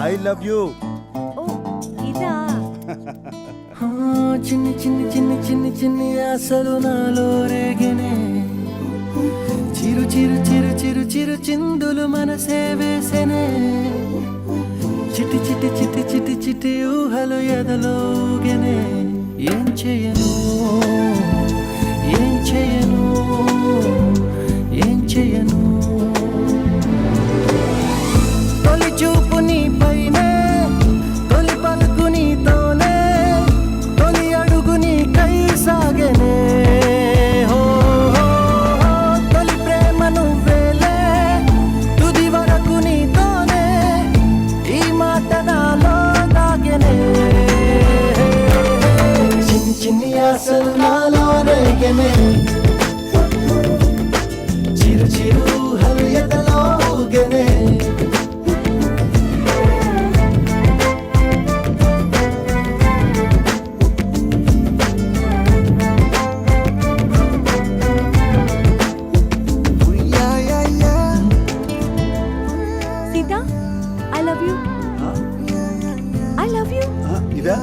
I love you. ఓ ఇదా? చిన్ని చిన్ని చిన్ని చిన్ని చిన్ని ఆశలు నాలో రేగనే, చిరు చిరు చిరు చిరు చిరు చిందులు మనసే వేసెనే, చిటి చిటి చిటి చిటి చిటి ఊహలు ఎదలోగెనే. ఏం చేయను ఏం చేయను ఏం చేయను, తొలి చూపు నీ పైనే, తొలి పలుకు నీతోనే, తొలి అడుగు నీ కై సాగనే. హో హో, తొలి ప్రేమ నువ్వేలే, తుది వరకు నీతోనే, ఈ మాట నాలో దాగెనే. చిన్ని చిన్ని ఆశలు నాలో రేగెనే, చిరు చిరు ఊహలు ఎదలోగెనే. Sita I love you. I love you. ఇదా?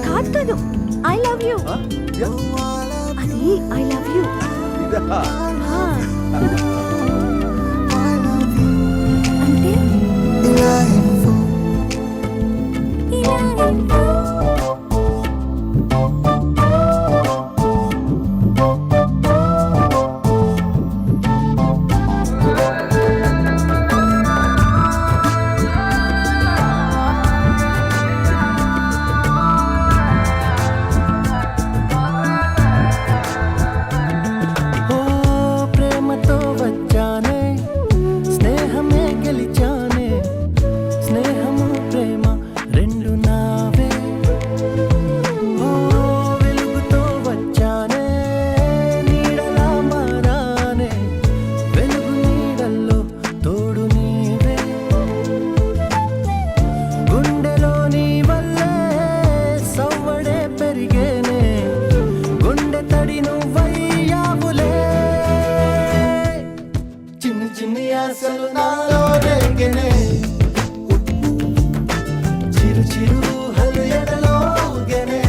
కాదు కాదు, ఐ లవ్ యూ. ఇదా? అది ఐ లవ్ యూ. ఇదా? అంటే ఓ ప్రేమతో వచ్చానే, స్నేహమే గెలిచానే, స్నేహము ప్రేమ రెండు నావే. ఓ వెలుగుతో వచ్చానే, నీడలా మారానే, వెలుగు నీడల్లో తోడు నీవే. గుండెలో నీ వల్లే సవ్వడే పెరిగేనే, గుండె తడి నువ్వయ్యావులే. చిన్ని చిన్ని ఆశలు నాలో రేగెనే, చిరు చిరు ఊహలు ఎదలోగెనే.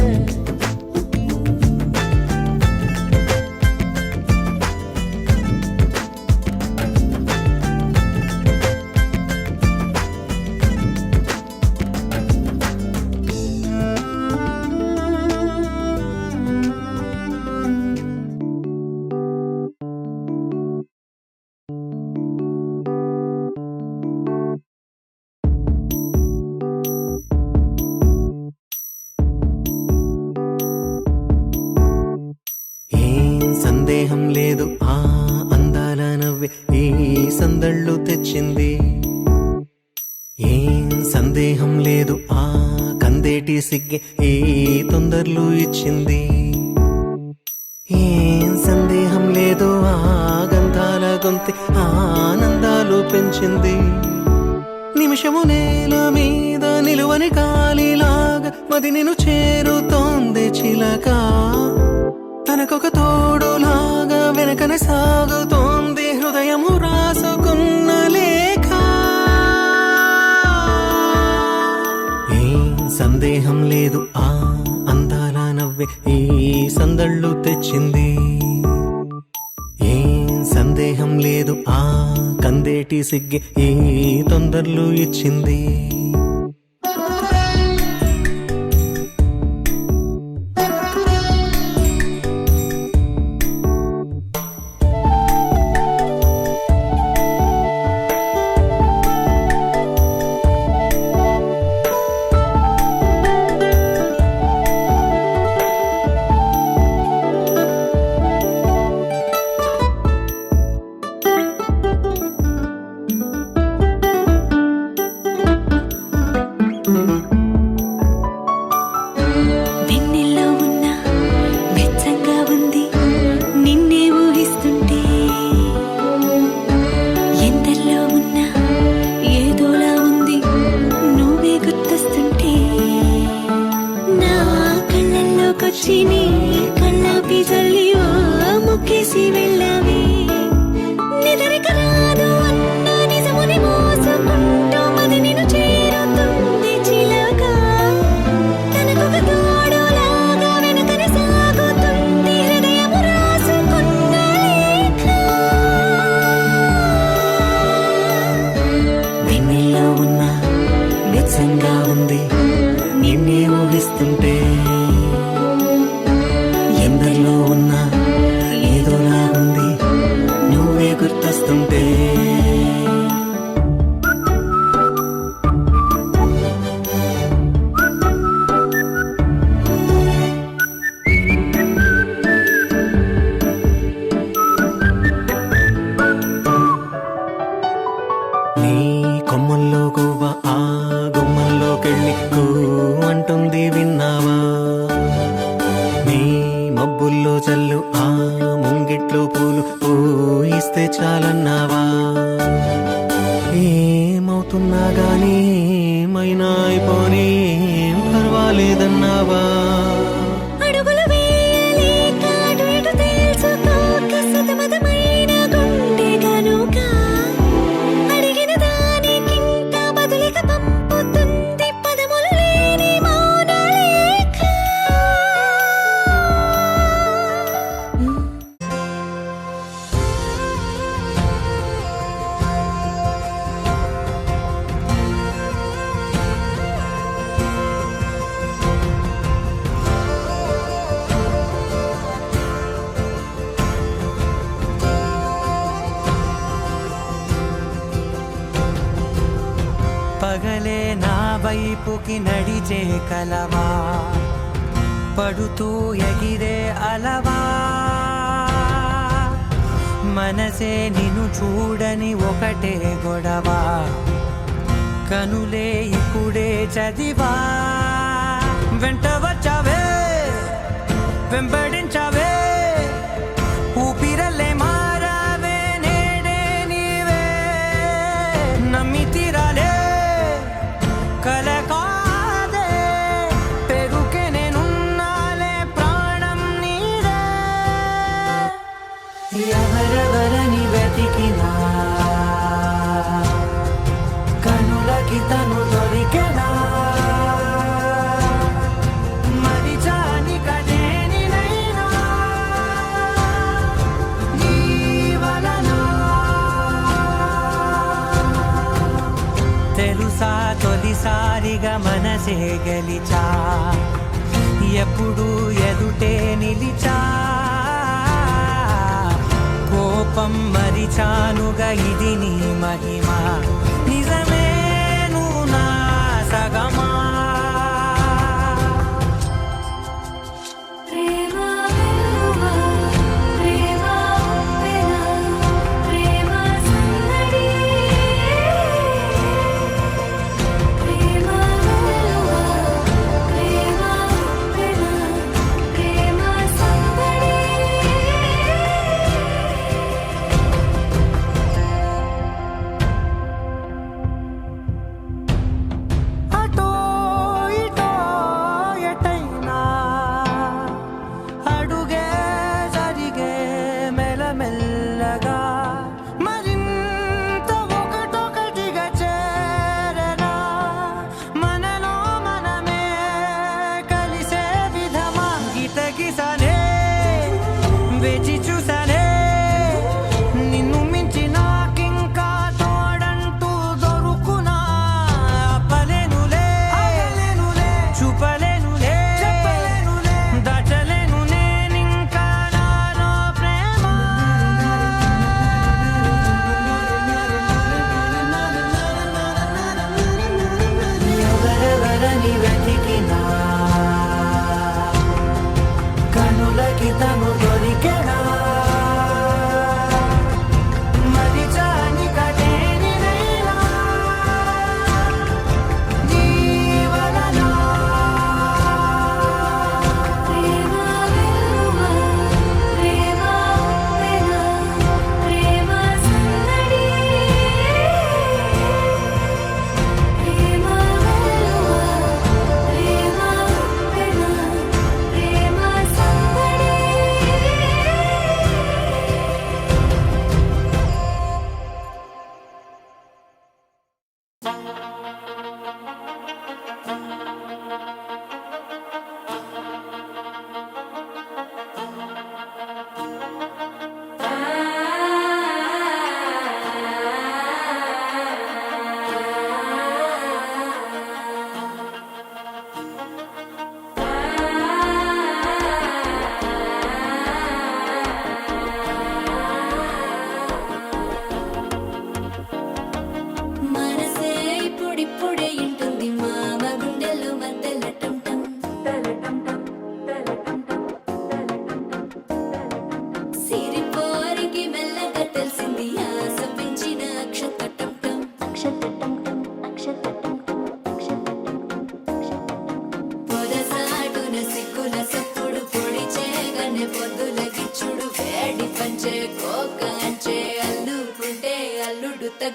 ఏం సందేహం లేదు, ఆ అందాల నవ్వే ఈ సందళ్ళు తెచ్చింది. ఏం సందేహం లేదు, ఆ కందేటి సిగ్గే ఈ తొందరలు ఇచ్చింది. ఏం సందేహం లేదు, ఆ గంధాల గొంతె ఆనందాలు పెంచింది. నిమిషము నేల మీద నిలువని గాలిలాగా మది నిన్ను చేరుతోంది చిలక. తనకొక తోడులాగా వెనకనే సాగుతోంది హృదయము రాసుకున్న లేఖ. ఏం సందేహం లేదు, ఆ అందాల నవ్వే ఈ సందళ్ళు తెచ్చింది. ఏం సందేహం లేదు, ఆ కందేటి సిగ్గే ఈ తొందరలు ఇచ్చింది. నీరసంగా ఉంది నిన్నే ఊహిస్తుంటే ఎందరిలో ఉన్నా ఏదోలా ఉంది నువ్వే గుర్తొస్తుంటే నీ కొమ్మల్లో గువ్వ ఆ గుమ్మంలోకెళ్ళి కూ అంటుంది విన్నావా నీ మబ్బుల్లో చల్లు ఆ ముంగిట్లో పూలు పూయిస్తే చాలన్నావా ఏమవుతున్నా గానీ ఏమైనా అయిపోనీ ఏం పర్వాలేదన్నావా అడుగులు వేయలేక అటు ఇటు తేల్చుకోక సతమతమైన గుండె గనుక అడిగిన దానికింత బదులిక పంపుతుంది పదములు లేని మౌనలేఖ. పగలే నా వైపుకి నడిచే కలవా పడుతూ ఎగిరే అలవా మనసే నిన్ను చూడని ఒకటే గొడవ కనులే ఇప్పుడే చదివా వెంట వచ్చావే వెంబడించావే ఊపిరల్లే మారావే నేడే నీవే నమ్మి తీరాలే కలకాదే పెరుకే నేనున్నాలే ప్రాణం నీదే ఎవరెవరని వెతికినా కనులకి తను దొరికెనా మరి జాని కదేనినైనా నీ వలన తెలుసా తొలిసారిగా మనసే గెలిచా ఎప్పుడు ఎదుటే నిలిచా కోపం మరిచానుగా ఇది నీ మహిమ నిజమే నువ్వు నా సగమా ప్రేమ వెలువా ప్రేమ ఉప్పెన ప్రేమ సందడి ప్రేమ వెలువా ప్రేమ ఉప్పెన ప్రేమ సందడి.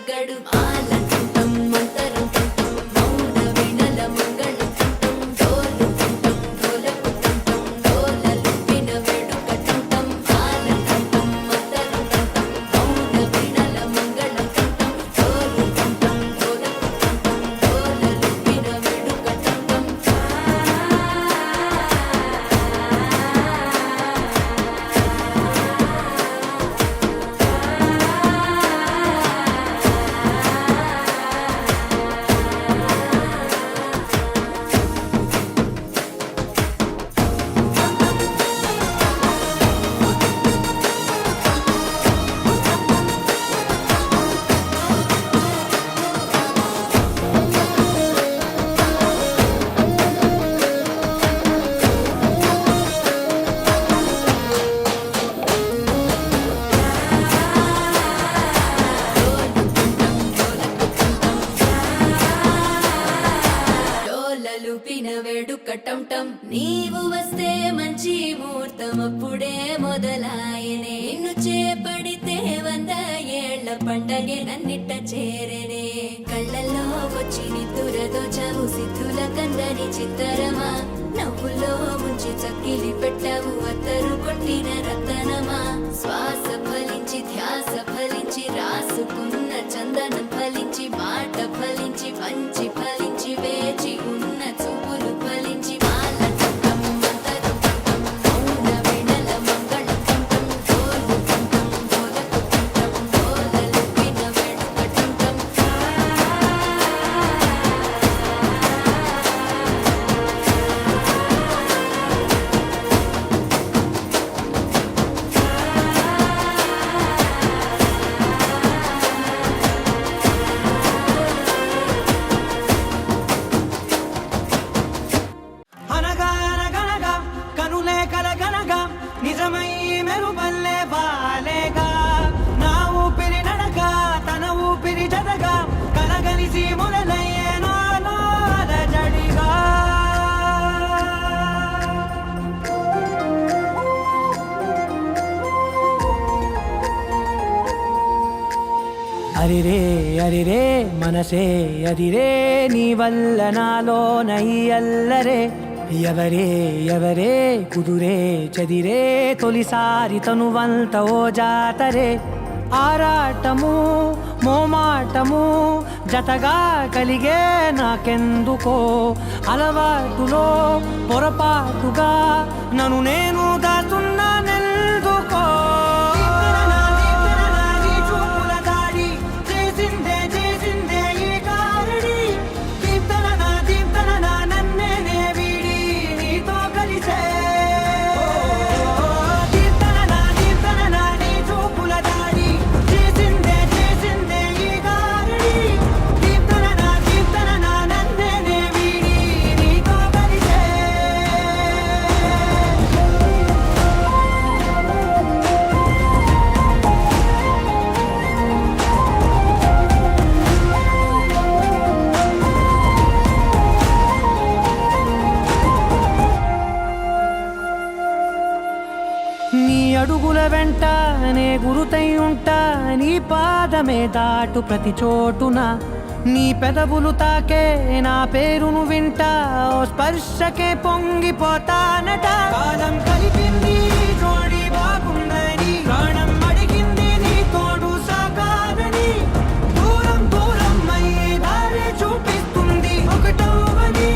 తగ్గడు ఆలంటం మంతరం తంతం మౌన వీణల మంగళం తంతం డోలు తంతం డోలకు తంతం డోలలు విన వేడుక తంతం ఆలంటం మంతరం తంతం మౌన వీణల మంగళం తంతం డోలు తంతం డోలకు తంతం డోలలు విన వేడుక తంతం డోలలుపిన వేడుక టంటం నీవు వస్తే మంచి ముహూర్తం అప్పుడే మొదలాయనే నిన్ను చేపడితే 100 ఏళ్ల పండగే నన్నిట్ట చేరనే కళ్ళల్లో వచ్చి నిద్దురతో చవు సిద్ధుల కందని చిత్తరమా నవ్వులో ముంచి చక్కిలి పెట్టావు అత్తరు కొట్టిన రతనమా శ్వాస ఫలించి ధ్యాస ఫలించి రాసుకున్న చందనం ఫలించి మాట ఫలించి పంచి ఫలించి వేచి ఉన్న చూపులు ఫలించి మాల తంతం మంతరం తంతం మౌన వీణల మంగళం తంతం డోలు తంతం డోలకు తంతం డోలలు విన వేడుక తంతం అనగా అనగనగా కనులే కలగనగా నిజమై మెరుపల్లే వాలేగా నా ఊపిరి నడక తన ఊపిరి జతగా కలగలిసి మొదలయ్యే నాలో అలజడిగా అరిరే అరిరే మనసే అదిరే నీ వల్ల నాలో నై అల్లరే ఎవరే ఎవరే కుదురే చదిరే తొలిసారి తనువంత ఓ జాతరే ఆరాటము మోమాటము జతగా కలిగే నాకెందుకో అలవాటులో పొరపాటుగా నన్ను నేను దాచున్నానెందుకో నీ అడుగుల వెంట నే గురుతై ఉంటా నీ పాదమే దాటు ప్రతి చోటున నీ పెదవులు తాకే నా పేరును వింటా ఓ స్పర్శకే పొంగిపోతానట కాలం కలిపింది జోడి బాగుందని ప్రాణం అడిగింది నీ తోడు సాగాలని దూరం దూరం అయ్యే దారి చూపిస్తుంది ఒకటవని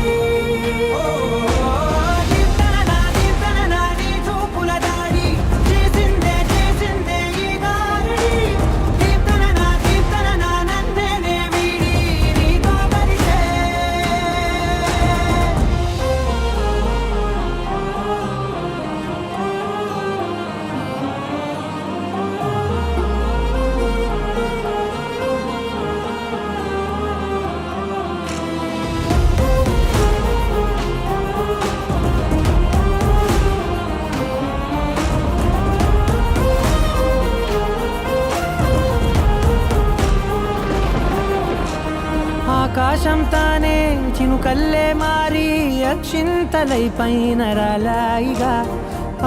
ఆకాశం తానే చినుకల్లే మారి అక్షింతలై పైన రాలాయిగా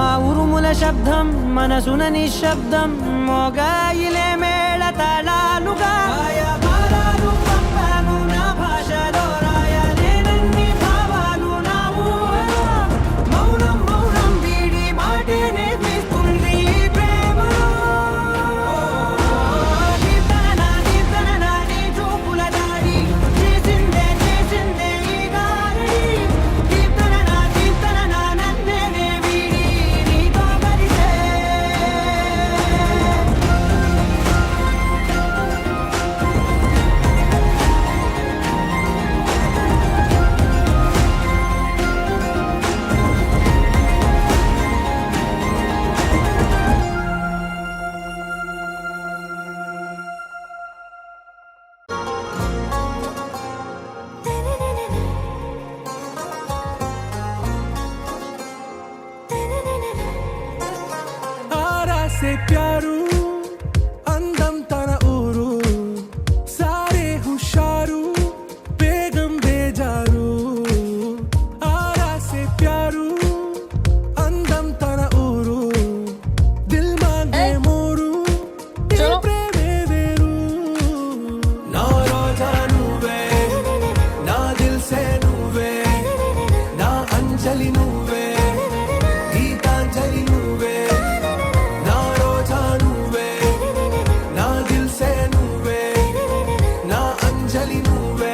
ఆ ఉరుముల శబ్దం మనసున నిశ్శబ్దం మోగాయిలే మేళ తాళాలుగా से प्यारू అందం తన ఊరు సారే హుషారు బేగం బేజారు ఆరా से प्यारू అందం తన ఊరు దిల్ మాంగే మోరు చలో. ప్రేమే వేరు నా రోజా నువ్వే నా దిల్ సే నువ్వే నా అంజలి నువ్వే గీతాంజలి నువ్వే నా రోజా నువ్వే నా దిల్ సే నువ్వే నా అంజలి నువ్వే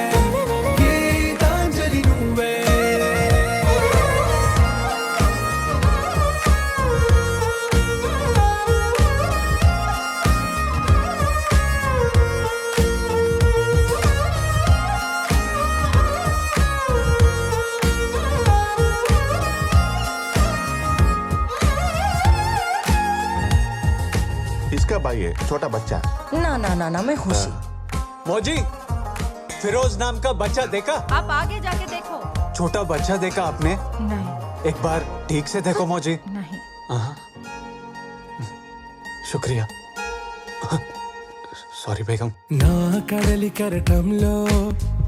గీతాంజలి నువ్వే इसका भाई है छोटा बच्चा। ना ना ना ना मैं खुशी मौजी फिरोज नाम का बच्चा देखा? आप आगे जाके देखो। छोटा बच्चा देखा आपने? नहीं एक बार ठीक से देखो मौजी। नहीं हाँ। शुक्रिया। सॉरी बेगम। నా కడలి కరటంలో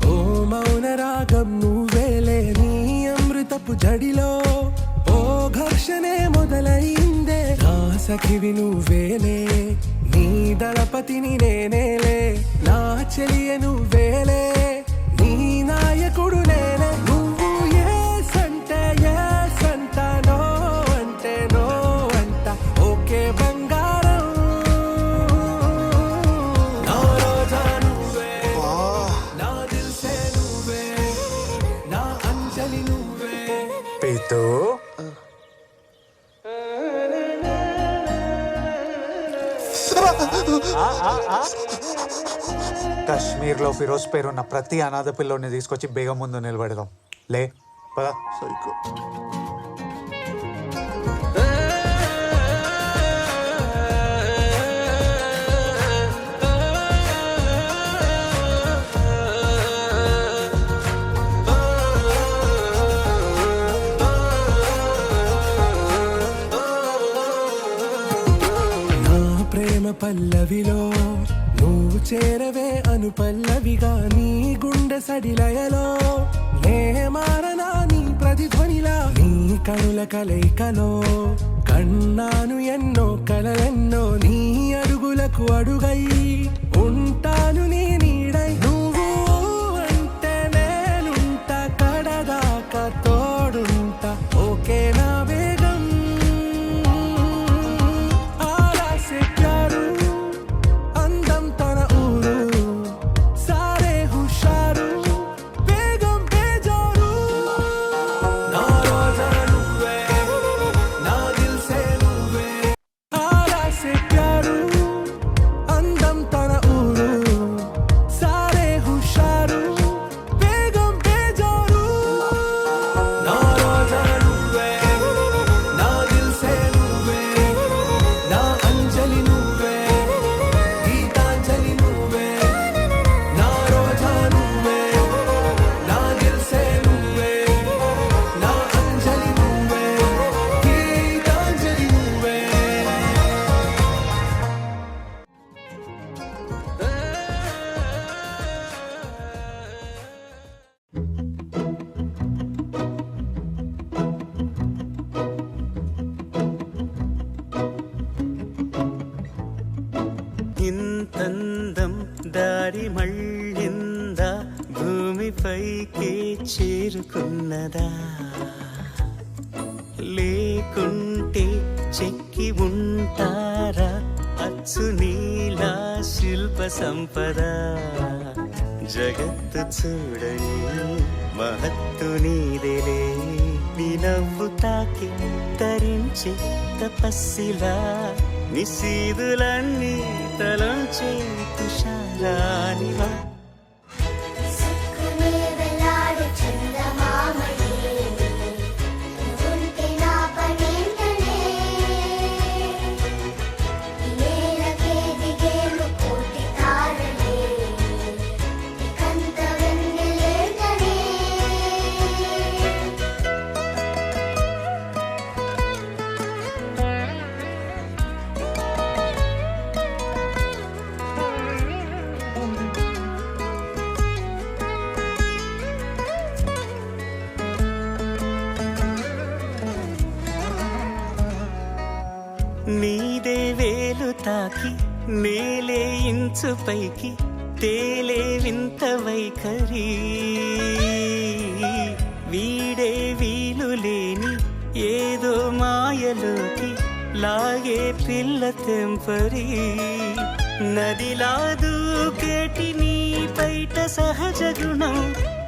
ఓ మౌన రాగం నువ్వేలే నీ అమృతపు జడిలో ఓ ఘర్షణే మొదలైందే నా సఖివి నువ్వేలే నీ దళపతిని నేనేలే నా చెలియ నువ్వేలే నీ నాయకుడు నేనే నువ్వు ఏ సంట నో అంటే నో అంట ఓకే బంగారం నా రోజా నువ్వే నా దిల్ సే నువ్వే నా అంజలి నువ్వే पीतू కశ్మీర్లో ఫిరోజ్ పేరున్న ప్రతి అనాథ పిల్లోని తీసుకొచ్చి బేగం ముందు నిలబెడదాం లే పద सही నా ప్రేమ పల్లవిలో నువ్వు చేరవే అను పల్లవిగా నీ గుండె సడిలయలో నే మారనా నీ ప్రతిధ్వనిలా నీ కనుల కలయికలో కన్నాను ఎన్నో కలలెన్నో నీ అడుగులకు అడుగై ఉంటాను నీ నీడై నువ్వు అంటే నేనుంటా కడదాకా తోడుంటా ఓకే నా బేగం ఆరా से प्यारू అందం తన ఊరు సారే హుషారు బేగం బేజారు నా రోజా నువ్వే నా దిల్ సే నువ్వే ఆరా से प्यारू అందం తన ఊరు సారే హుషారు బేగం బేజారు నా రోజా నువ్వే నా దిల్ సే నువ్వే నా అంజలి నువ్వే గీతాంజలి నువ్వే నా రోజా నువ్వే నా దిల్ సే నువ్వే నా అంజలి నువ్వే గీతాంజలి నువ్వే ఇంతందం దారి మళ్ళిందా భూమిపైకి చేరుకున్నదా లేకుంటే చెక్కి ఉంటారా అచ్చు నీలా శిల్ప సంపద జగత్తు చూడని మహత్తు నీదేలే నీ నవ్వు తాకి తరించే తపస్సిలా నిశీదులన్నీ తలంచే తుషారానివా సుఖమే వెలాడు చందమామయే నువ్వుంటే నా పనేంటనే ఈ నేలకే దిగేలు కోటి తారలే ఇకంత వెన్నెలేంటనే తాకి నేలే ఇంచు పైకి తేలే వింత వైఖరి వీడే వీలు లేని ఏదో మాయలోకి లాగే పిల్ల తెంపరి నదిలా దూకేటి నీ బయట సహజ గుణం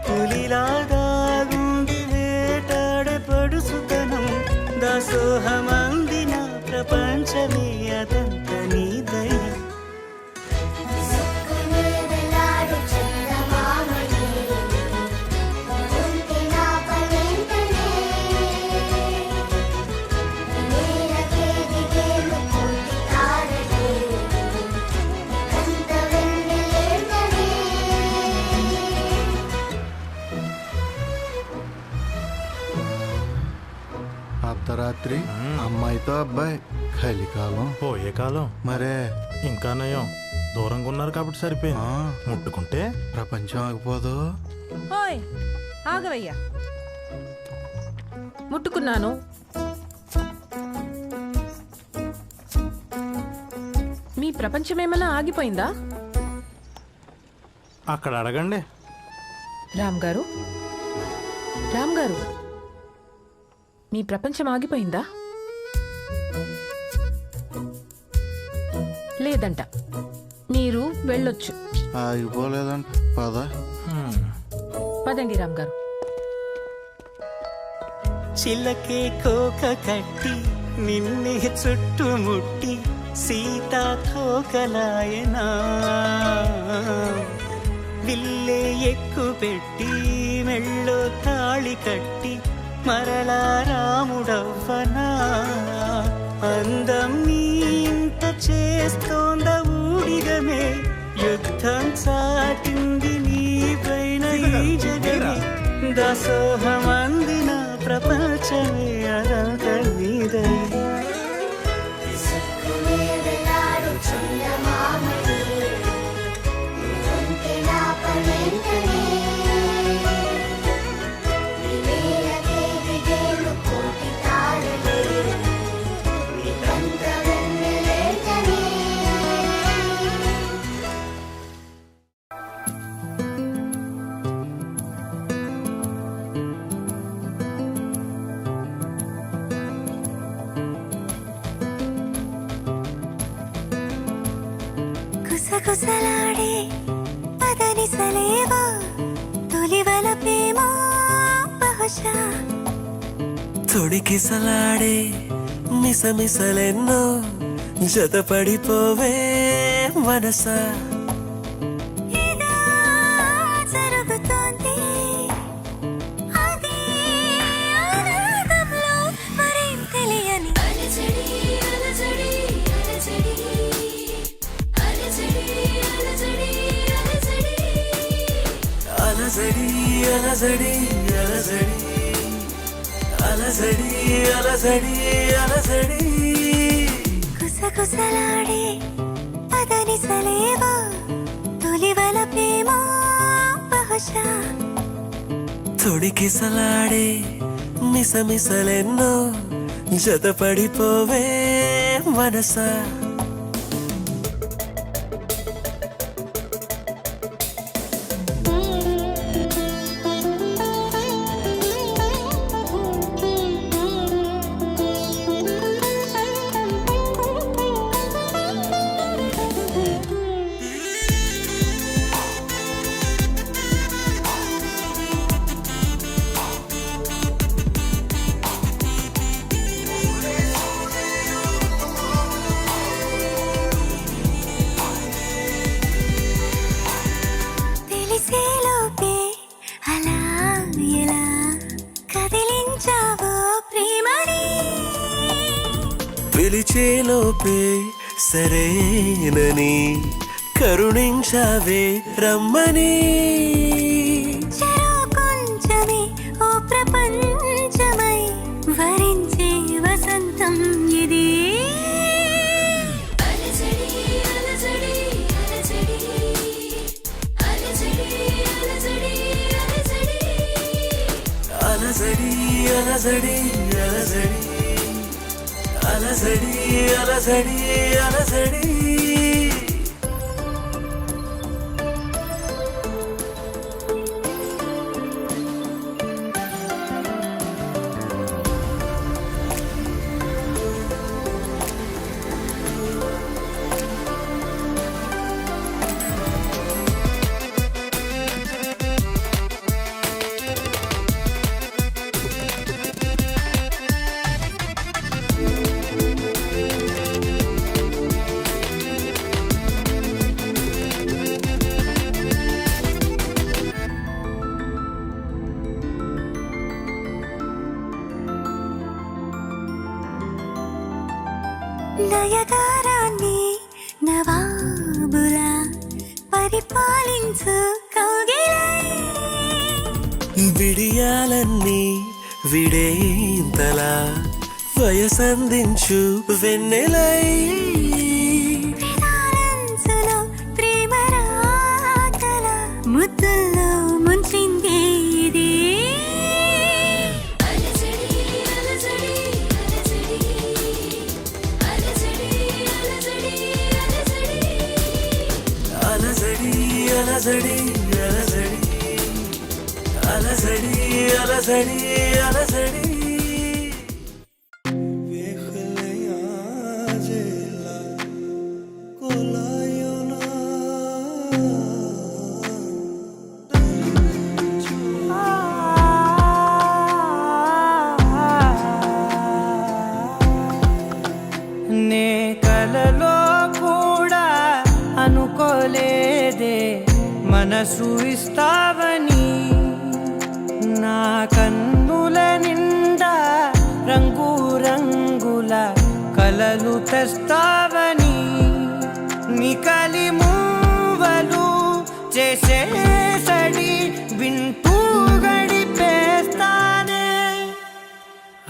పులిలాదాగుంది వేటాడే పడుసుతనం దాసోహమందిన ప్రపంచమే అదంత నీ దయ సుక్కునే వేలాడు చందమామని ఉంటే నా పనేంటనే నేలకే దిగేను కోటి తారలే కంత వెన్నెలేంటనే అర్ధరాత్రి అమ్మాయితో అబ్బాయి కలికాలం పోయే కాలం మరే ఇంకా నయం దూరంగా ఉన్నారు కాబట్టి సరిపోయింది ముట్టుకుంటే ప్రపంచం ఆగిపోదు. ఓయ్ ఆగవయ్యా ముట్టుకున్నాను. మీ ప్రపంచం ఏమైనా ఆగిపోయిందా? అక్కడ అడగండి. రామ్ గారు, రామ్ గారు, మీ ప్రపంచం ఆగిపోయిందా? లేదంట. మీరు వెళ్ళొచ్చు. ఆగిపోలేదంట పద. పదండి రామ్ గారు. చిలకే కోక కట్టి నిన్నే చుట్టుముట్టి సీతాకోకలాయనా విల్లే ఎక్కు పెట్టి మెళ్ళో తాళి కట్టి మరలా రాముడవ్వనా అందం నీ ఇంత చేస్తోంద ఊడిగమే యుద్ధం చాటింది నీ పైన ఈ జగమే దాసోహమందిన ప్రపంచమే అదంత నీదై సుక్కునే వేలాడు చందమామని ఉంటే నా పనేంటనే నేలకే దిగేను కోటి తారలే కంత వెన్నెలేంటనే గుసగుసలాడే పదనిసలేవో తొలివల ప్రేమ బహుశా తొడికిసలాడే మిసమిసలెన్నో జతపడిపోవే మనసా ఇదా జరుగుతోంది అదే ఆనందంలో మరేం తెలియని అలజడి అలజడి అలజడి అలజడి అలజడి అలజడి అలజడి అలజడి అలజడి అలజడి అలజడి అలజడి గుసగుసలాడే పదనిసలేవో తొలివల ప్రేమ బహుశా తొడికిసలాడే మిసమిసలెన్నో జతపడిపోవే మనసా తెలిసేలోపే అలా ఎలా కదిలించావో ప్రేమని పిలిచేలోపే సరేనని కరుణించావే రమ్మని చెరో కొంచెమే ఓ ప్రపంచమై వరించే వసంతం ఇది అలజడి అలజడి అలజడి అలజడి అలజడి అలజడి అలజడి అలజడి అలజడి అలజడి అలజడి నయగారాన్ని నవాబులా పరిపాలించు కౌగిలై విడియాలన్నీ విడేంతలా వయసందించు వెన్నెలై వినాలంచులో ప్రేమ రాతల ముద్దుల్లో ముంచింది ఇది అలజడి అలజడి అలజడి అలజడి అలజడి అలజడి నే కలలో కూడా అనుకోలేదే మనసు ఇస్తావని నా కన్నుల నిండా రంగు రంగుల కలలు తెస్తావని నికలి మూవలు చేసేసడి వింటూ గడిపేస్తానే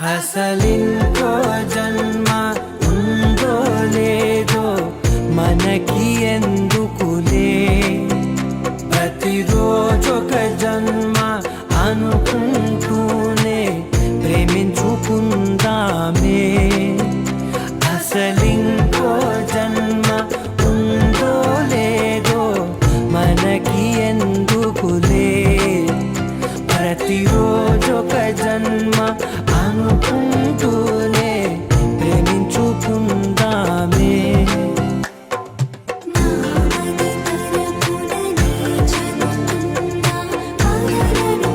అసలింకో జన్మ ఉందో లేదో మనకి ఎందుకులే ప్రతిరోజొక జన్మ అనుకుంటూనే ప్రేమించుకుందామే అసలింకో జన్మ ఉందో లేదో మనకి ఎందుకులే ప్రతిరోజొక జన్మ అనుకుంటూనే ప్రేమించుకుందామే నామది తరపుననే చదువుతున్నా పగలను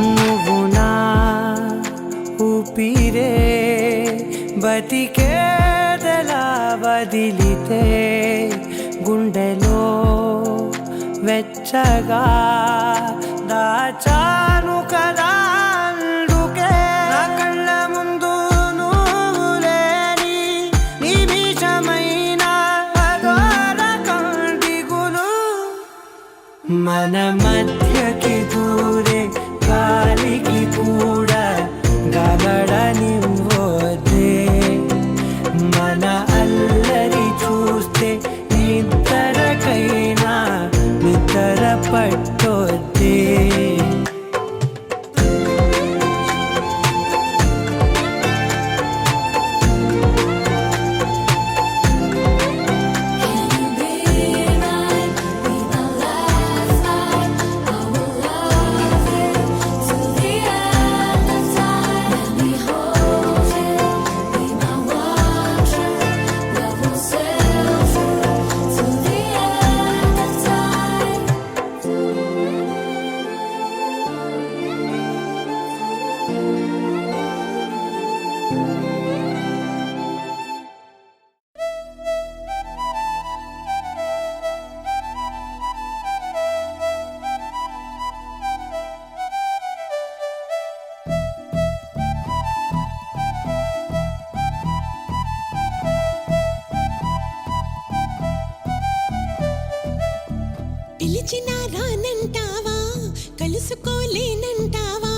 నువ్వు నా ఊపిరే బతికేదలా వదిలితే గుండెలో వెచ్చగా దాచాను కదా అందుకే నా కళ్ళ ముందు నువ్వు లేని నిమిషమైన అఘోర కంటిగులు మన మధ్యకి దూరే గాలికి కూడా గగడనివ్వదే మన అల్లరి చూస్తే నిద్రకైనా నిద్ర పట్టొద్దే పిలిచినా రానంటావా కలుసుకోలేనంటావా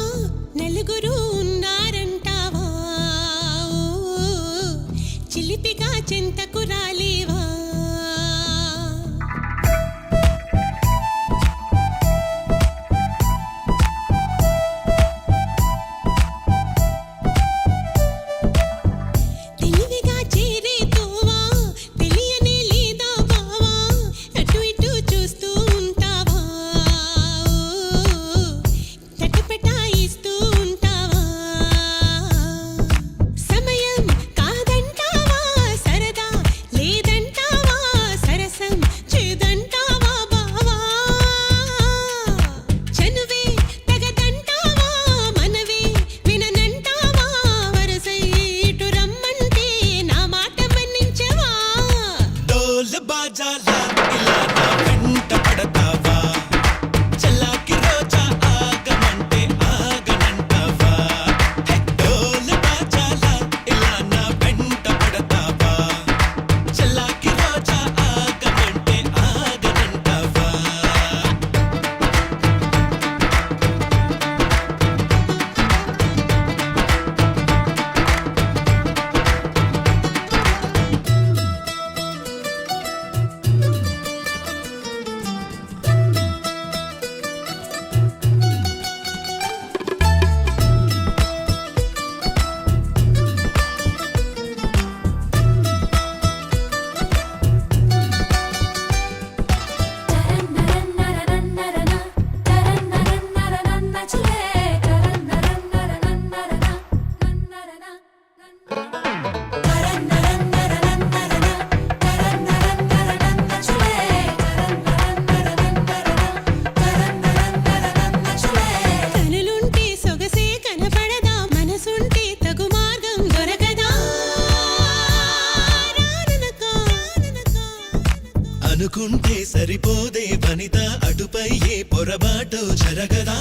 సరిపోదే వనిత అటుపై ఏ పొరబాటు జరగదా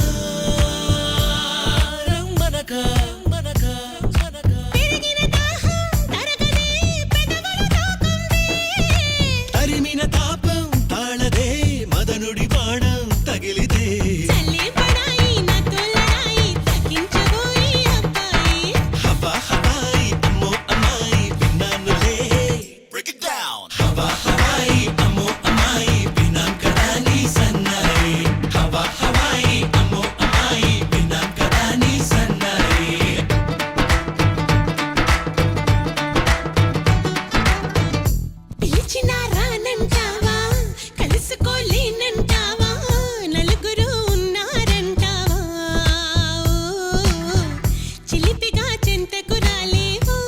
రమ్మనక తరిమిన తాపం తాళదే మదనుడి బాణం తగిలితే హవా హవాయి అమ్మో అమ్మాయి విన్నానులే బ్రేక్ ఇట్ డౌన్ హవా హవాయి అమ్మో అమ్మాయి విన్నాం కదా నీ సన్నాయి హవా హవాయి అమ్మో అమ్మాయి విన్నాం కదా నీ సన్నాయి పిలిచినా రానంటావా కలుసుకోలేనంటావా నలుగురు ఉన్నారంటావా చిలిపిగా చెంతకు రాలేవా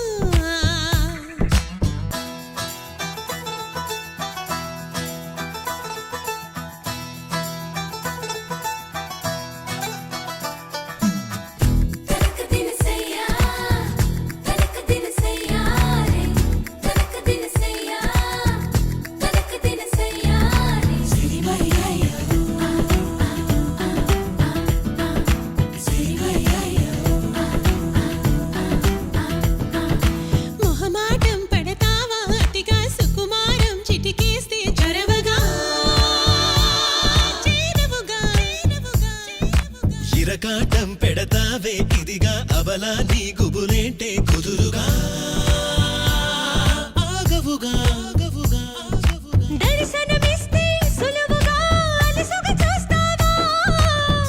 తనక దినసయ్యా తనక దినసయ్యా రే తనక దినసయ్యా తనక దినసయ్యా రే సిరిమయ్యయ్య సిరిమయ్యయ్య మొహమాటం పడతావా అతిగా సుకుమారం చిటికేస్తే చొరవగా చేరవుగా ఇరకాటం పెడతావే ఇదిగా అవలా నీ గుబులేంటే కుదురుగా ఆగవుగా దర్శనమిస్తే సులువుగా అలసుగా చూస్తావా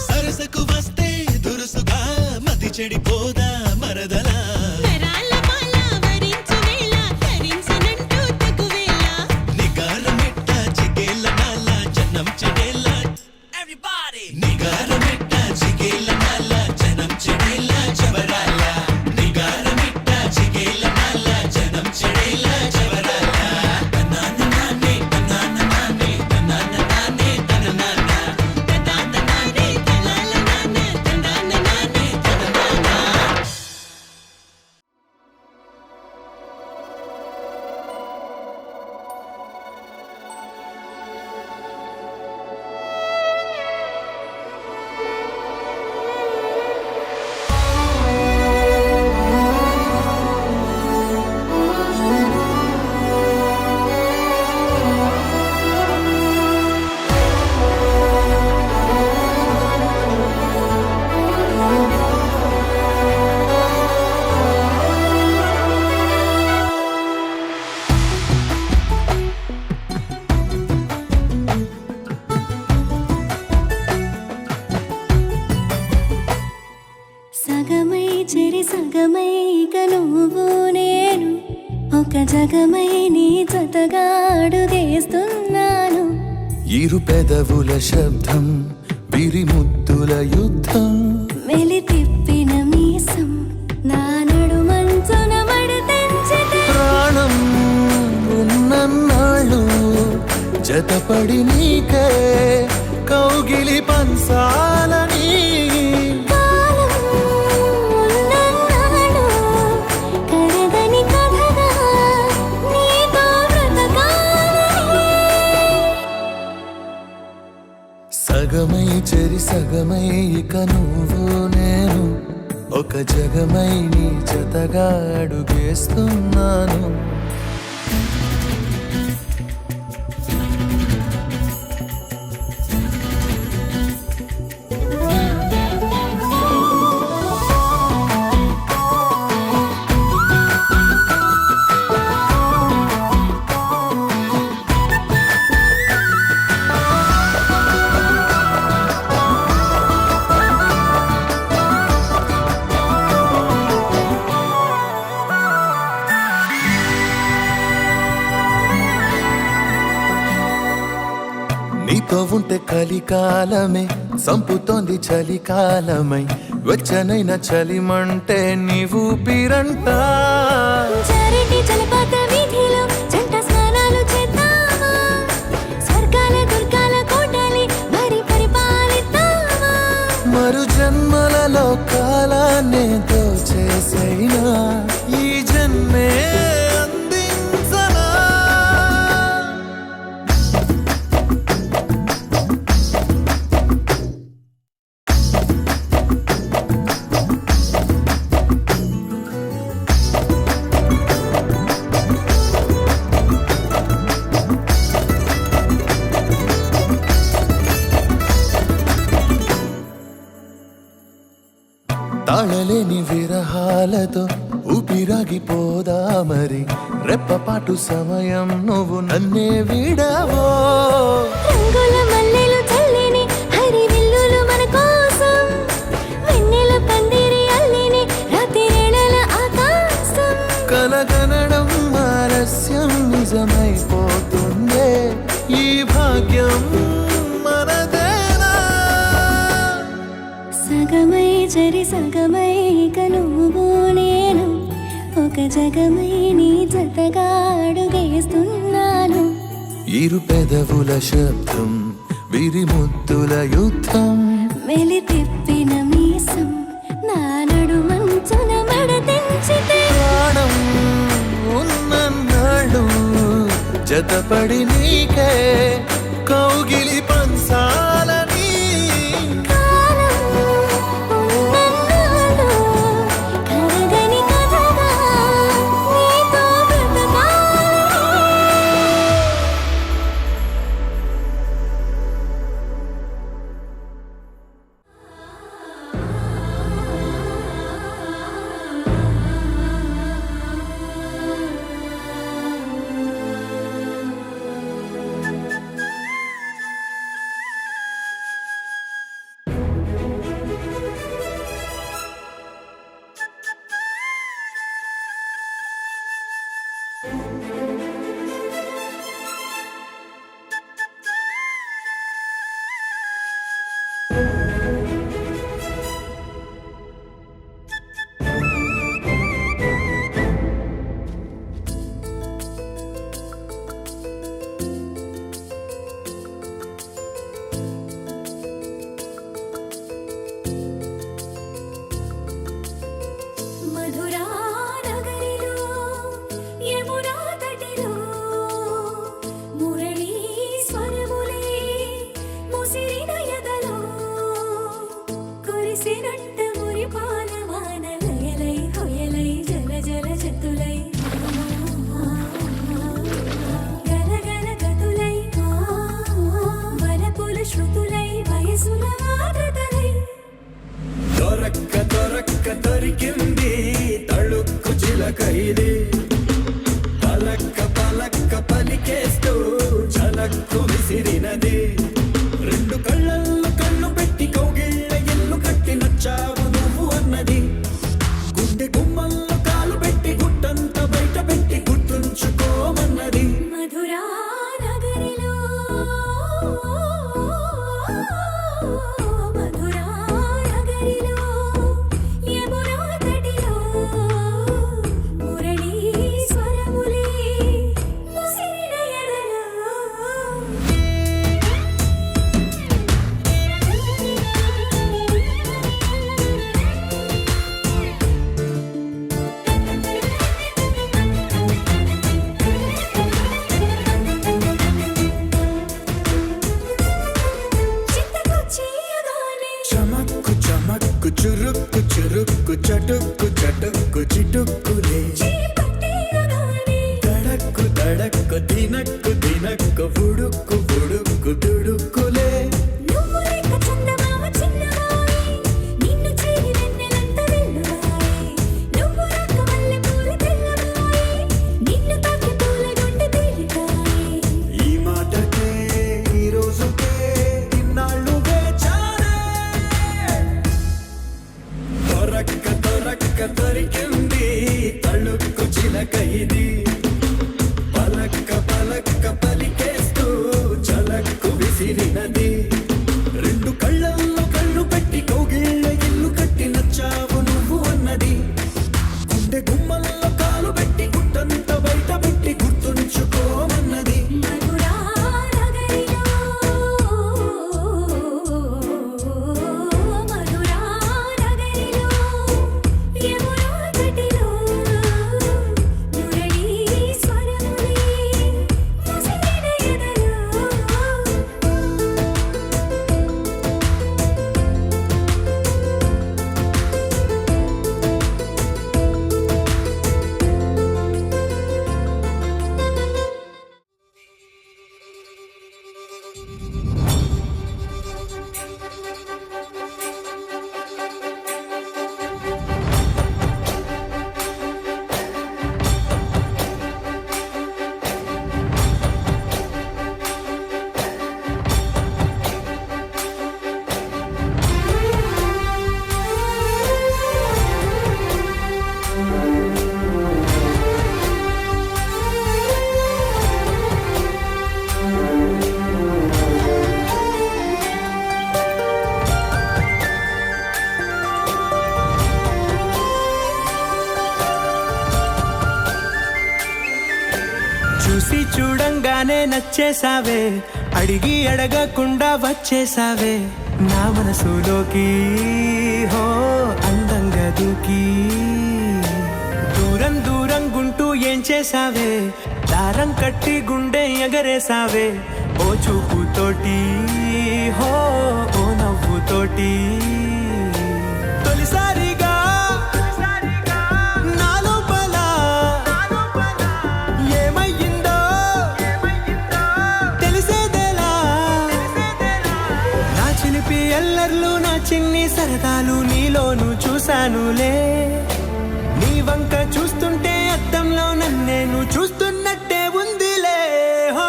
సరసకు వస్తే దురుసుగా మతి చెడిపోదా మరదలా నరాల మాల వరించు వేళ ధరించనంటూ తగువేళ నిగారమిట్ట చిగేళ్ళ నాల జనం చెడేళ్ళ ఎవ్రీబాడీ నిగారమిట్ట చిగేళ్ళ నాల జనం చెడేళ్ళ జవరాల నిగారమిట్ట చిగేళ్ళ నాల జనం చెడేళ్ళ జవరాల తనాన నానే తనాన నానే తనాన నానే తననాన తనాన నానే తనాల నాన్న తనాన నానే తనాన సగమై చెరి సగమై ఇక నువ్వు నేను ఒక జగమై నీ జతగా అడుగేస్తున్నాను ఇరు పెదవుల శబ్దం విరిముద్దుల యుద్ధం మెలి తిప్పిన మీసం నా నడుమంచున మడతెంచితే ప్రాణం ఉన్నన్నాళ్ళు జతపడి నీకే కౌగిలి పంచాలని కాలం ఉన్నన్నాడు కరగని కథగా నీతో బ్రతకాలని సగమై చెరి సగమై ఇక నువ్వు నేను ఒక జగమై నీ జతగా అడుగేస్తున్నాను నీతో ఉంటే కలికాలమే సంపుతోంది చలికాలమై వచ్చనైన చలిమంటే నీవు పిరంట చారిటి జలపాత వీధిలో జంట స్నానాలు చేద్దామా స్వర్గాల దుర్గాల కోటలి మరి పరిపాలిద్దామా మరు జన్మలలో కాలాన్నే దోచేసైనా ఈ జన్మే అందించనా తాళలేని విరహాలతో ఊపిరాగిపోదా మరి రెప్పపాటు సమయం నువ్వు నన్నే విడవో రంగుల మల్లెలు చల్లిని హరి విల్లులు మన కోసం వెన్నెల పందిరి అల్లిని రాత్రి వేళల ఆకాశం కలగనడం ఆలస్యం నిజమైపోతుందే ఈ భాగ్యం మనదేనా సగమై జరి సగమై ఇక నువ్వు నేను ఒక జగమై నీ జతగా అడుగేస్తున్నాను ఇరు పెదవుల శబ్దం విరిముద్దుల యుద్ధం మెలి తిప్పిన మీసం నా నడుమంచున మడతెంచితే ప్రాణం ఉన్నన్నాడు జతపడి నీకే కౌగిలి పంచాలని కాలం ఉన్నన్నాళ్ళు కరగని కథగా నీతో బ్రతకాలని మధురా నగరిలో యమునా తటిలో మురళీ స్వరములే ముసిరిన ఎదలో కురిసినట్ట మురిపాల వానలయలై హొయలై జల జల జతులై గల గల గతులై వలపుల శృతులై వయసుల ఆర్ద్రతలై దొరక్క దొరక్క దొరికింది తళుక్కు చిలక ఇది పలక్క పలక్క పలికేస్తూ చలక్కు విసిరినది రెండు కళ్ళల్లో కన్ను పెట్టి కౌగిళ్ళ ఇల్లు కట్టి నచ్చావు నువ్వు అన్నది గుండె గుమ్మల్లో కాలు పెట్టి గుట్టంత బయట పెట్టి గుర్తుంచుకోమన్నది మధురా నగరిలో మధురా నగరిలో యమునా తటిలో మురళీ స్వరములే ముసిరిన ఎదలో చిత్తకొచ్చేయగానే చమక్కు చమక్కు చురుక్కు చురుక్కు చటుక్కు చటుక్కు చిటుక్కులే చేపట్టేయగానే దడక్కు దడక్కు దినక్కు దినక్కు బుడుక్కు బుడుక్కు దుడుక్కులే నువ్వు లెక్క చందమామ చిన్నవాయి నిన్ను చేరి వెన్నెలంత వెల్లువాయి నువ్వు రాక మల్లెపూల తెల్లవాయి నిన్ను తాకి పూల గుండె తేలికాయి ఈ మాటకే ఈ రోజుకే ఇన్నాళ్ళు వేచానే దొరక్క దొరక్క దొరికింది తళుక్కు చిలక ఇది పలక్క పలక్క పలికేస్తూ చలక్కు విసిరినది రెండు కళ్ళల్లో కళ్ళు పెట్టి కౌగిళ్ళ ఇల్లు కట్టి నచ్చావు నువ్వు అన్నది గుండె గుమ్మల్లో కాలు పెట్టి గుట్టంత బయట పెట్టి గుర్తుంచుకోమన్నది మధురా నగరిలో మధురా నగరిలో యమునా తటిలో మురళీ స్వరములే ముసిరిన ఎదలో చూడగానే నచ్చేసావే, అడిగి అడగకుండా వచ్చేసావే నా మనసులోకి, హో అందంగా దూకి. దూరం దూరం గుంటూ ఏం చేసావే, దారం కట్టి గుండె ఎగరేసావే ఓ చూపుతోటి, హో ఓ నవ్వుతోటి. తొలిసారిగా నా లోపల ఏమయ్యిందో తెలిసేదేలా. నా చిలిపి ఎల్లర్లు నా చిన్ని సరదాలు నీలోను చూశానులే. నీ వంక చూస్తుంటే అద్దంలో నన్నేను చూస్తున్నట్టే ఉందిలే. హో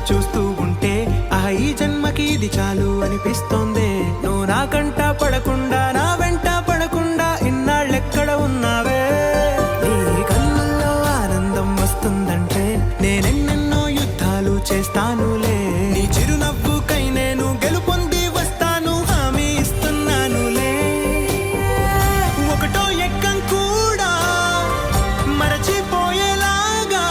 చూస్తూ ఉంటే ఈ జన్మకి ఇది చాలు అనిపిస్తోంది. నువ్వు నా కంట పడకుండా నా వెంట పడకుండా ఇన్నాళ్ళెక్కడ ఉన్నావే. నీ కళ్ళల్లో ఆనందం వస్తుందంటే నేనెన్నెన్నో యుద్ధాలు చేస్తానులే. నీ చిరునవ్వుకై నేను గెలుపొంది వస్తాను, హామీ ఇస్తున్నానులే. ఒకటో ఎక్కం కూడా మరచిపోయేలాగా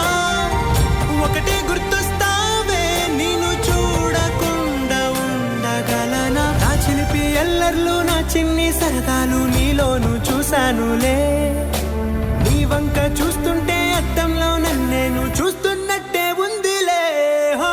ఒకటే గుర్తొస్తావే, నిన్ను చూడకుండా ఉండగలనా. నా చిలిపి ఎల్లర్లు నా చిన్ని సరదాలు నీలోను చూశానులే. నీ వంక చూస్తుంటే అద్దంలో నన్నేను చూస్తున్నట్టే ఉందిలే. హో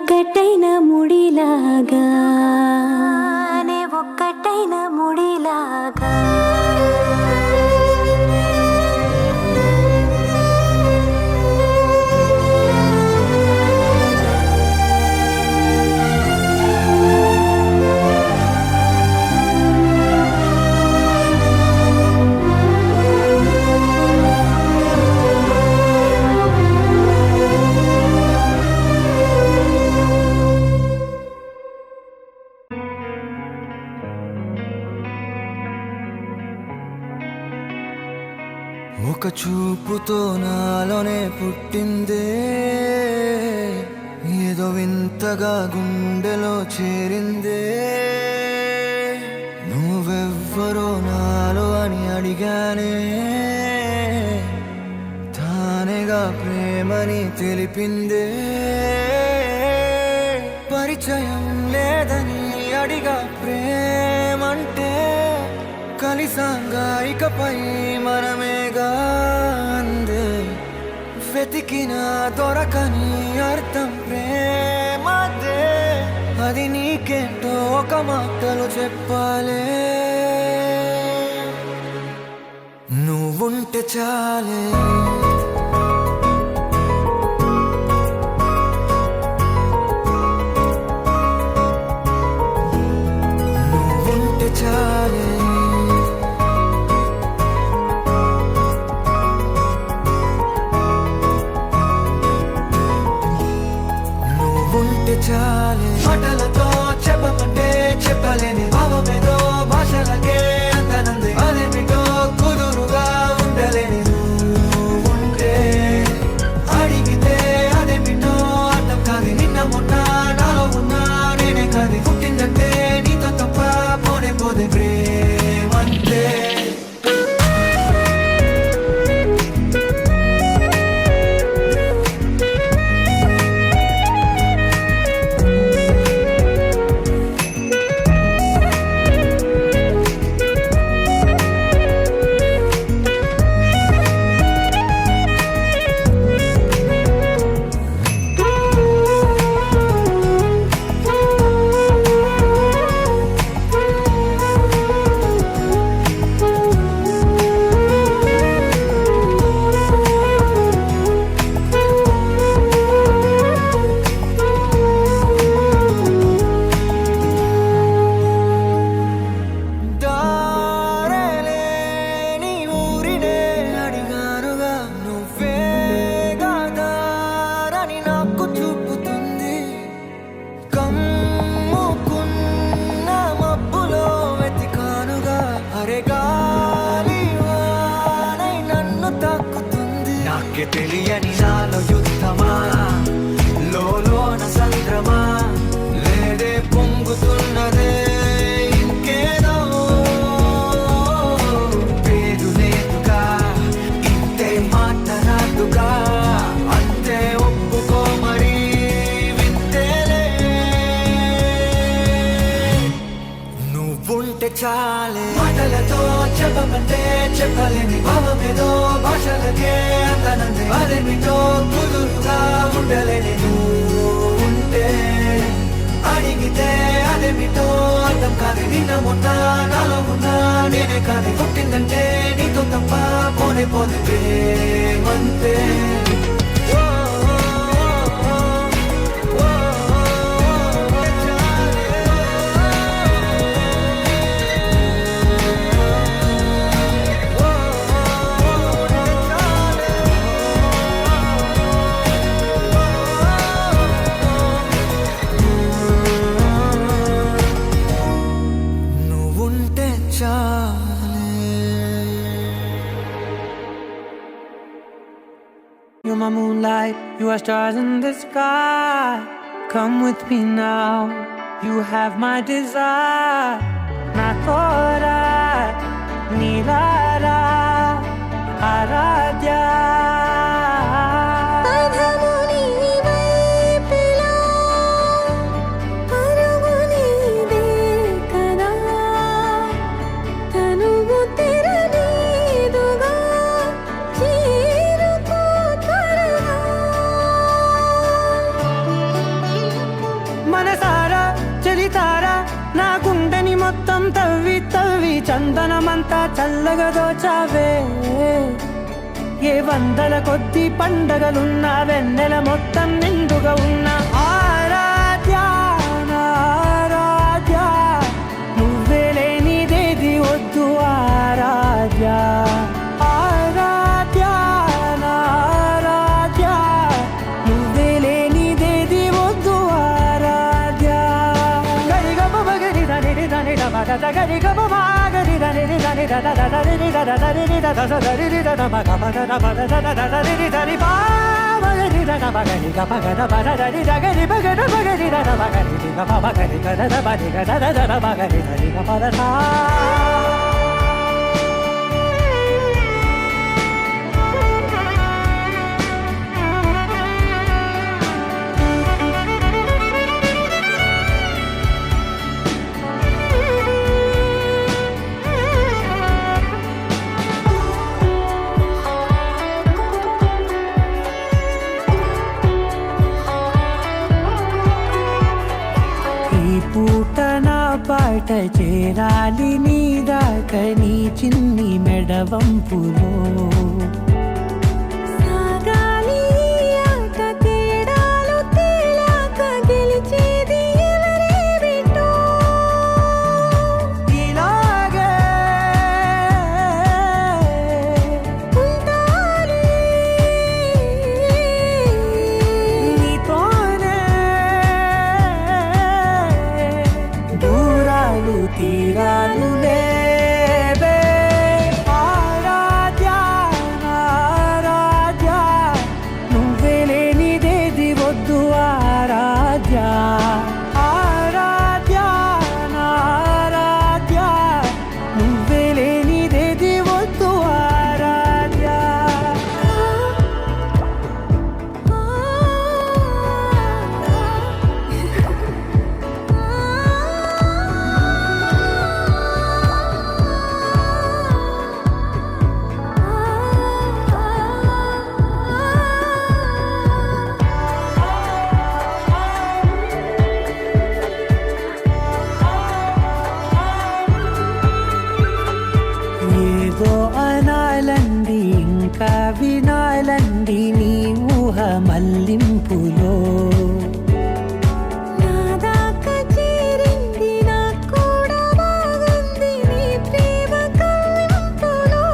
ఒక్కటైన ముడిలాగా ఒక్కటైన ముడిలాగా ఒక చూపుతో నాలోనే పుట్టిందే ఏదో వింతగా గుండెలో చేరిందే నువ్వెవ్వరో నాలో అని అడిగానే తానేగా ప్రేమని తెలిపిందే పరిచయం లేదని అడిగా ప్రేమంటే కలిసాంగా ఇకపై మనమేగా అందే వెతికిన దొరకని అర్థం ప్రేమదే అది నీకేంటో ఒక మాటలు చెప్పాలే నువ్వుంటే చాలే నువ్వుంటే చాలే ఉంటే చాలే మాటలతో చెప్పమంటే చెప్పలేని భావమేదో భాషలకే అందనంది అదేమిటో కుదురుగా ఉండలేని ఉంటే అడిగితే అదేమిటో అర్థం కాదు నిన్న మొన్న నాలో ఉన్నా నేనే కాదు పుట్టిందంటే నీతో తప్ప పోనే పోదే ప్రేమంతే తెలియని నాలో యుద్ధమా లోన సంద్రమా లేదే పొంగుతున్నదే ఇంకేదో పేరు లేదుగా ఇంతే మాట రాదుగా అంతే ఒప్పుకో మరి వింతేలే నువ్వుంటే చాలే మాటలతో చెప్పమంటే చెప్పలేని భావమేదో భాషలకే అందనంది అదేమిటో కుదురుగా ఉండలేని ఉంటే అడిగితే అదేమిటో అర్థం కాదు నిన్న మొన్న నాలో ఉన్నా నేనే కాదు పుట్టిందంటే నీతో తప్ప పోనే పోదు ప్రేమంతే You're my moonlight, you are stars in the sky. Come with me now, you have my desire. Nakora, Nilara, Aradhya. చందనమంతా చల్లగా దోచావే ఏ వందల కొద్ది పండగలున్న వెన్నెల మొత్తం నిండుగా ఉన్న ఆరాధ్య నా ఆరాధ్య నువ్వే లేనిదేది వద్దు ఆరాధ్య ఆరాధ్య నా ఆరాధ్య నువ్వే లేనిదేది వద్దు ఆరాధ్య గరిగ బగరి దని దని దమగ గరి గమ గరి దని దని దద దరి దద దరి దద దరి దద మగ మగ దద దద దరి దరి బా మగరి దద మగరి గమ గద బద దరి దగరి బగద మగరి దద మగరి గమ మగరి గద దద బది గద దద మగరి దరి గమ దద పూట నా పాట చేరాలి నీ దాకా నీ చిన్ని మెడవంపులో సాగాలి ఆట తేడాలు తేలాక గెలిచేది ఎవరే బిడ్డో ఇలాగే ఉంటాలి నీతోనే దూరాలు తీరాలు లేవే ఆరాధ్య నా ఆరాధ్య నువ్వే లేనిదేది వద్దు ఆరాధ్య ఆరాధ్య నా ఆరాధ్య నువ్వే లేనిదేది వద్దు ఆరాధ్య ఏదో అనాలండి ఇంకా వినాలండి నీ ఊహ మల్లింపులో నా దాకా చేరింది నాకు కూడా బాగుంది నీ ప్రేమ కవ్వింపులో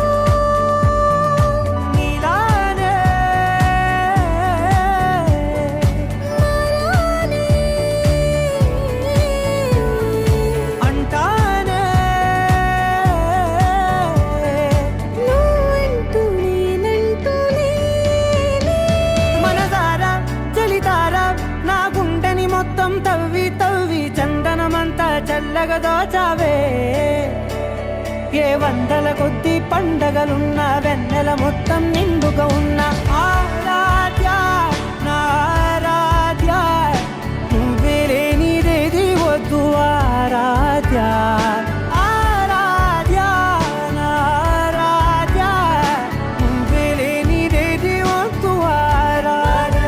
నీలానే మరానే అంటానే నువ్వంటూ నేనంటూ లేనే మనసారా చలితారా నా గుండెని మొత్తం తవ్వి తవ్వి చందనమంతా చల్లగా దోచావే ఏ వందల కొద్ది పండగలున్న వెన్నెల మొత్తం నిండుగా ఉన్న ఆరాధ్య నా ఆరాధ్య నువ్వే లేనిదేది వద్దు ఆరాధ్య ఆరాధ్య నా ఆరాధ్య నువ్వే లేనిదేది వద్దు ఆరాధ్య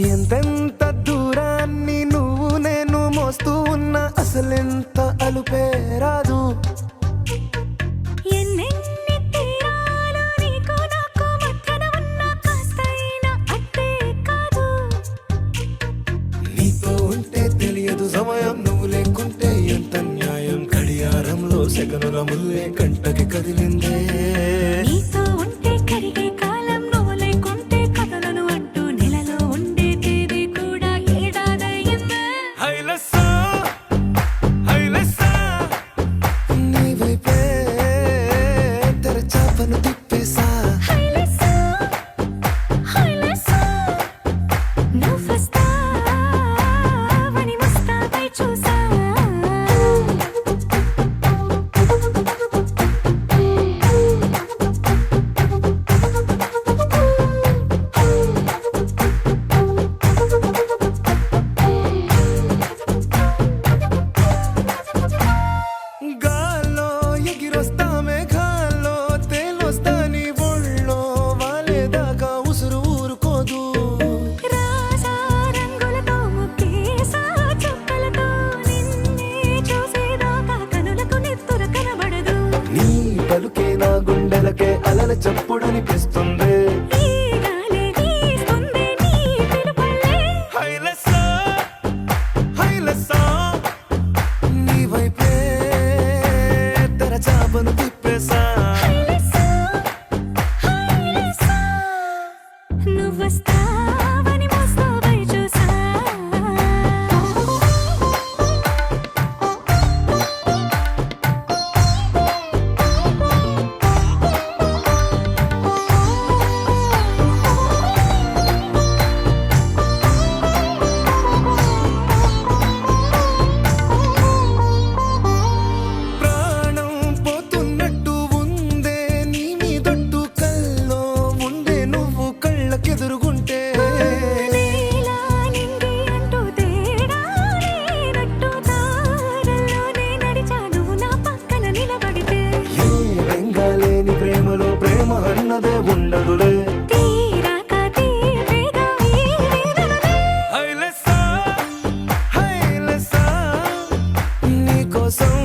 ఎంతెంత దూరాన్ని నువ్వు నేను మోస్తూ ఉన్నా అసలెంత అలుపే రాదు ఎన్నెన్ని తీరాలు నీకు నాకు మధ్యన ఉన్న కాస్తైనా అట్టే కాదు నీతో ఉంటే తెలియదు సమయం నువ్వు లేకుంటే ఎంత న్యాయం గడియారంలో సెకనుల ముల్లే కంటకి కదిలిందే నీతో ఉంటే కరిగే కాలం నువ్వు లేకుంటే కథలను అంటూ నెలలో ఉండే తేదీ కూడా చప్పుడనిపిస్తుంది ఈ గాలి వీస్తుంది నీ పిలుపులే హైలెస్సా హైలెస్సా నీ వైపే తెరచాపను తిప్పేసా హైలెస్సా హైలెస్సా నువ్వొస్తావని మోస్తావై చూసా ప్రాణం పోతున్నట్టు ఉందే నీ మీదొట్టు కల్లో ఉండే నువ్వు కళ్ళకెదురుగుంటే నీలా నింగి అంటూ తేడా లేనట్టు తారల్లోనే నడిచాను నా పక్కన నిలబడితే ఏ వెంగాలేని ప్రేమలో ప్రేమ అన్నదే ఉండదులే తీరాక తీపిగా ఈ వేదనలే హైలెస్సా హైలెస్సా నీకోసం